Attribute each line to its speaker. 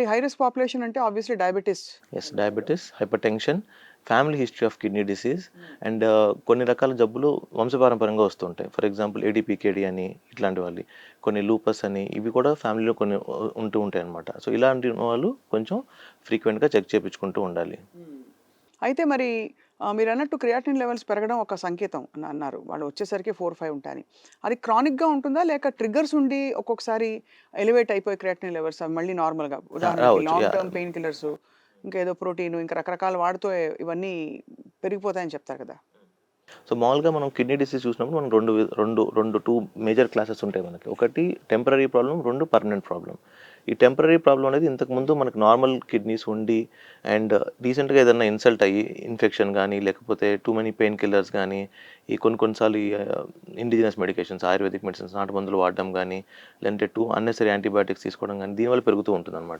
Speaker 1: High risk population అంటే obviously diabetes.
Speaker 2: Yes, diabetes, hypertension, family history of kidney disease and కొన్ని రకాల జబ్బులు వంశపారంపర్యంగా వస్తుంటాయి. ఫర్ ఎగ్జాంపుల్ ఏడీపీకేడీ అని ఇట్లాంటి వాళ్ళవి. కొన్ని లూపస్ అని ఇవి కూడా ఫ్యామిలీలో కొన్ని ఉంటూ ఉంటాయన్నమాట. సో ఇలాంటి వాళ్ళు కొంచెం ఫ్రీక్వెంట్‌గా చెక్ చేపించుకుంటూ ఉండాలి.
Speaker 1: అయితే మరి మీరన్నట్టు క్రియాటినిన్ లెవెల్స్ పెరగడం ఒక సంకేతం అని అన్నారు. వాళ్ళు వచ్చేసరికి 4, 5 ఉంటాయని. అది క్రానిక్‌గా ఉంటుందా? లేక ట్రిగ్గర్స్ ఉండి ఒక్కొక్కసారి ఎలివేట్ అయిపోయి క్రియాటినిన్ లెవెల్స్ అవి మళ్ళీ నార్మల్‌గా ఉదాహరణకి
Speaker 2: రావచ్చు.
Speaker 1: Long
Speaker 2: yeah!
Speaker 1: Term pain killers ఇంకా ఏదో ప్రోటీన్ ఇంకా రకరకాలు వాడుతూ ఇవన్నీ పెరిగిపోతాయని చెప్తారు కదా!
Speaker 2: సో మామూలుగా మనం కిడ్నీ డిసీజ్ చూసినప్పుడు మనం 2 మేజర్ క్లాసెస్ ఉంటాయి మనకి. ఒకటి టెంపరరీ ప్రాబ్లమ్, 2 పర్మనెంట్ ప్రాబ్లమ్. ఈ టెంపరరీ ప్రాబ్లమ్ అనేది ఇంతకుముందు మనకు నార్మల్ కిడ్నీస్ ఉండి అండ్ రీసెంట్‌గా ఏదన్నా ఇన్సల్ట్ అయ్యి ఇన్ఫెక్షన్ గానీ, లేకపోతే టూ మెనీ పెయిన్ కిల్లర్స్ గానీ, ఈ కొన్ని సార్లు ఈ ఇండిజినస్ మెడికేషన్స్, ఆయుర్వేదిక్ మెడిసిన్స్, నాటు మందులు వాడడం గానీ, లేదంటే అన్నెసరీ యాంటీబయాటిక్స్ తీసుకోవడం గానీ, దీనివల్ల పెరుగుతూ ఉంటుందన్నమాట.